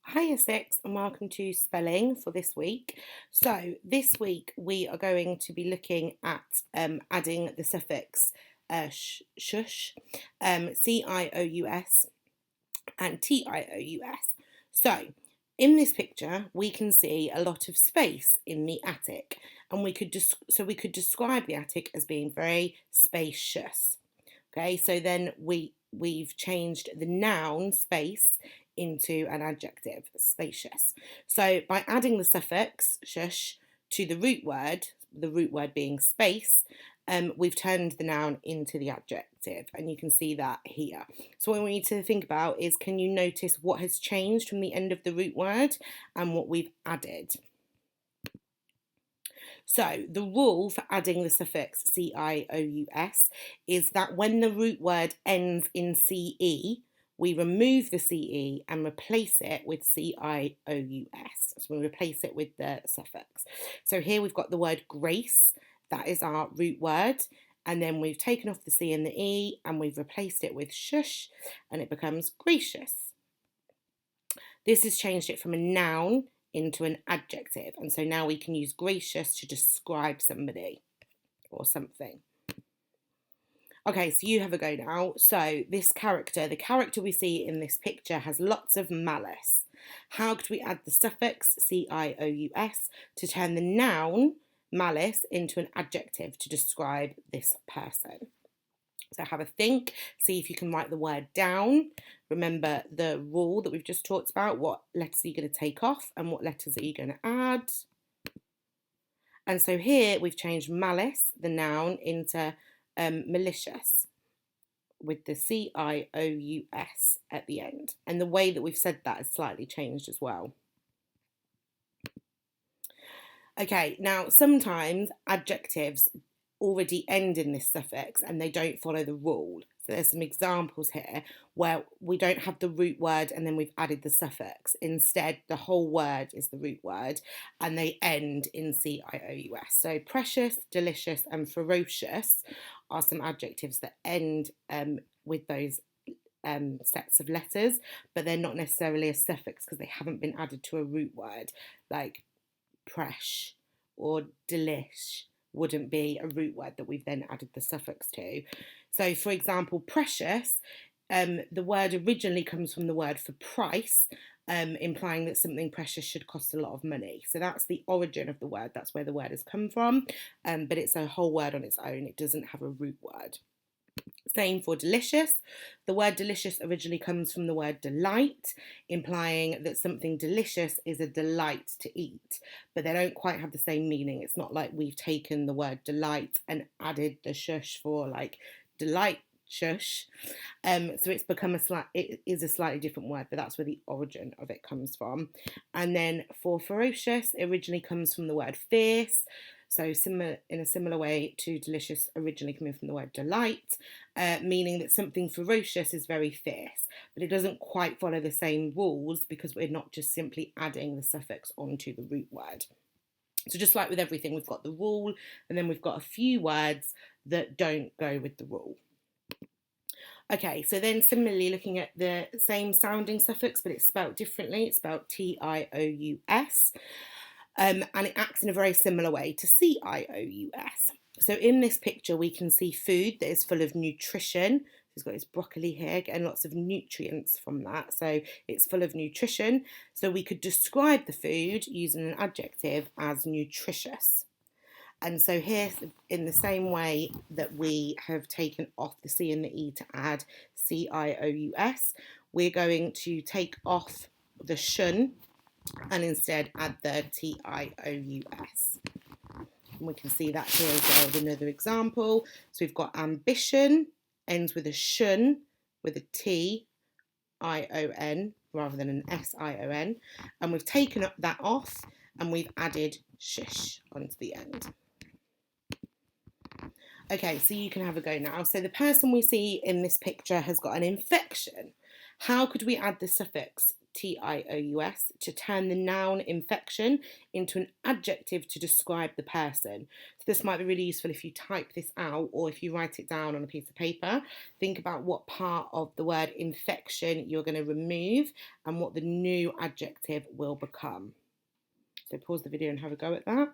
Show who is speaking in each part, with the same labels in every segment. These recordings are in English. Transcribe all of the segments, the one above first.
Speaker 1: Hiya Six and welcome to spelling for this week. So this week we are going to be looking at adding the suffix shush, cious and tious. So in this picture we can see a lot of space in the attic, and we could describe the attic as being very spacious. Okay, so then we've changed the noun space into an adjective, spacious. So by adding the suffix shush to the root word being space, we've turned the noun into the adjective, and you can see that here. So what we need to think about is, can you notice what has changed from the end of the root word and what we've added? So the rule for adding the suffix cious is that when the root word ends in ce, we remove the ce and replace it with cious. So we replace it with the suffix. So here we've got the word grace, that is our root word, and then we've taken off the c and the e and we've replaced it with shush, and it becomes gracious. This has changed it from a noun into an adjective, and so now we can use gracious to describe somebody or something. Okay, so you have a go now. So this character, the character we see in this picture, has lots of malice. How could we add the suffix cious to turn the noun malice into an adjective to describe this person? So have a think, see if you can write the word down. Remember the rule that we've just talked about. What letters are you going to take off and what letters are you going to add? And so here we've changed malice, the noun, into malicious with the cious at the end. And the way that we've said that has slightly changed as well. Okay, now sometimes adjectives already end in this suffix and they don't follow the rule. So there's some examples here where we don't have the root word and then we've added the suffix. Instead, the whole word is the root word and they end in cious. So precious, delicious and ferocious are some adjectives that end with those sets of letters, but they're not necessarily a suffix because they haven't been added to a root word, like presh or delish wouldn't be a root word that we've then added the suffix to. So for example, precious, the word originally comes from the word for price, implying that something precious should cost a lot of money. So that's the origin of the word, that's where the word has come from, but it's a whole word on its own, it doesn't have a root word. Same for delicious. The word delicious originally comes from the word delight, implying that something delicious is a delight to eat, but they don't quite have the same meaning. It's not like we've taken the word delight and added the shush for like delight shush. So it's become it is a slightly different word, but that's where the origin of it comes from. And then for ferocious, it originally comes from the word fierce. So in a similar way to delicious originally coming from the word delight, meaning that something ferocious is very fierce, but it doesn't quite follow the same rules because we're not just simply adding the suffix onto the root word. So just like with everything, we've got the rule and then we've got a few words that don't go with the rule. Okay, so then similarly looking at the same sounding suffix, but it's spelt differently, it's spelled tious. And it acts in a very similar way to cious. So in this picture, we can see food that is full of nutrition. He's got his broccoli here, getting lots of nutrients from that. So it's full of nutrition. So we could describe the food using an adjective as nutritious. And so here, in the same way that we have taken off the C and the E to add cious, we're going to take off the shun and instead add the tious. And we can see that here as well with another example. So we've got ambition, ends with a shun, with a tion rather than an sion. And we've taken that off and we've added shush onto the end. Okay, so you can have a go now. So the person we see in this picture has got an infection. How could we add the suffix T-I-O-U-S, to turn the noun infection into an adjective to describe the person. So this might be really useful if you type this out or if you write it down on a piece of paper. Think about what part of the word infection you're going to remove and what the new adjective will become. So pause the video and have a go at that.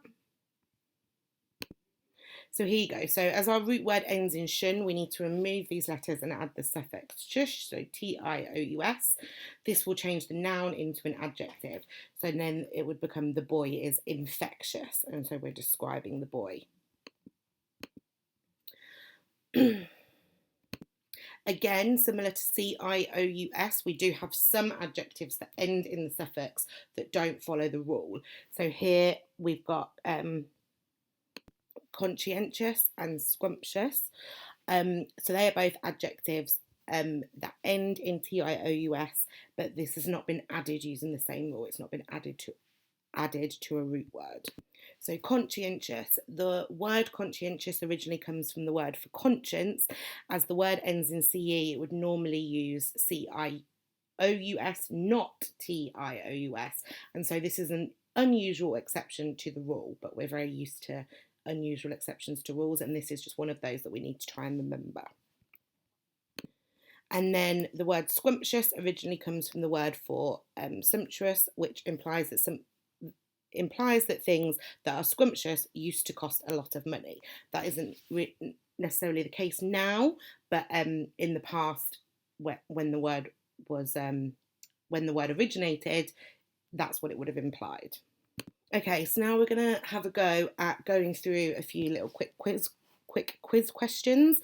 Speaker 1: So here you go. So as our root word ends in shun, we need to remove these letters and add the suffix shush, so T-I-O-U-S. This will change the noun into an adjective. So then it would become the boy is infectious. And so we're describing the boy. Again, similar to C-I-O-U-S, we do have some adjectives that end in the suffix that don't follow the rule. So here we've got conscientious and scrumptious. So they are both adjectives that end in T-I-O-U-S, but this has not been added using the same rule. It's not been added to a root word. So conscientious, the word conscientious originally comes from the word for conscience. As the word ends in CE, it would normally use C-I-O-U-S, not T-I-O-U-S. And so this is an unusual exception to the rule, but we're very used to unusual exceptions to rules, and this is just one of those that we need to try and remember. And then the word scrumptious originally comes from the word for sumptuous, which implies that things that are scrumptious used to cost a lot of money. That isn't necessarily the case now, but in the past, when the word originated, that's what it would have implied. Okay, so now we're going to have a go at going through a few little quick quiz questions.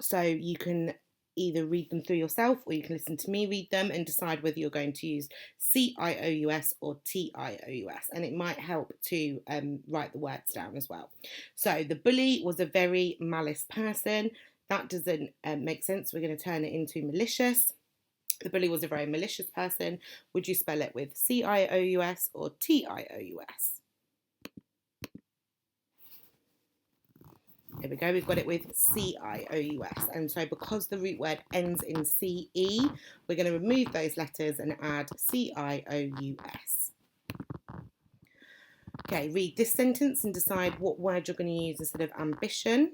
Speaker 1: So you can either read them through yourself or you can listen to me read them and decide whether you're going to use C-I-O-U-S or T-I-O-U-S, and it might help to write the words down as well. So the bully was a very malice person. That doesn't make sense. We're going to turn it into malicious. The bully was a very malicious person. Would you spell it with C-I-O-U-S or T-I-O-U-S? Here we go, we've got it with C-I-O-U-S. And so because the root word ends in C-E, we're going to remove those letters and add C-I-O-U-S. Okay, read this sentence and decide what word you're going to use instead of ambition.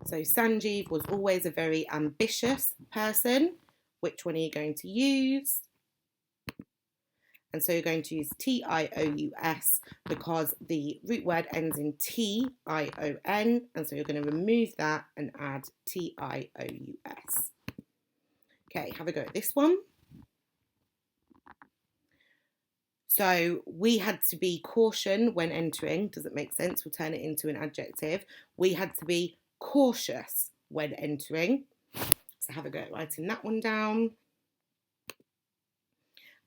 Speaker 1: So Sanjeev was always a very ambitious person. Which one are you going to use? And so you're going to use T-I-O-U-S because the root word ends in T-I-O-N, and so you're going to remove that and add T-I-O-U-S. Okay, have a go at this one. So we had to be caution when entering. Does it make sense? We'll turn it into an adjective. We had to be cautious when entering. So have a go at writing that one down.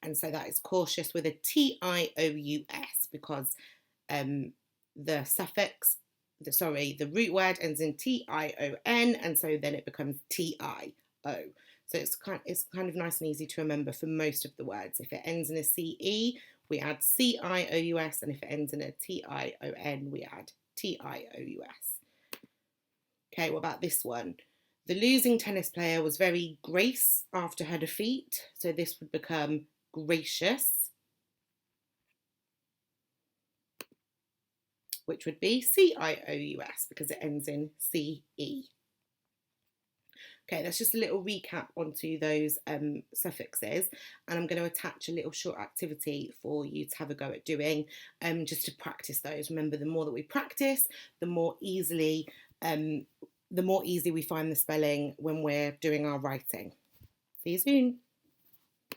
Speaker 1: And so that is cautious with a T-I-O-U-S because the root word ends in T-I-O-N, and so then it becomes T-I-O. So it's kind of nice and easy to remember for most of the words. If it ends in a C-E, we add C-I-O-U-S, and if it ends in a T-I-O-N, we add T-I-O-U-S. Okay, what about this one? The losing tennis player was very grace after her defeat, so this would become gracious, which would be C-I-O-U-S because it ends in C-E. Okay, that's just a little recap onto those suffixes, and I'm going to attach a little short activity for you to have a go at doing, just to practice those. Remember, the more that we practice, the more easy we find the spelling when we're doing our writing. See you soon.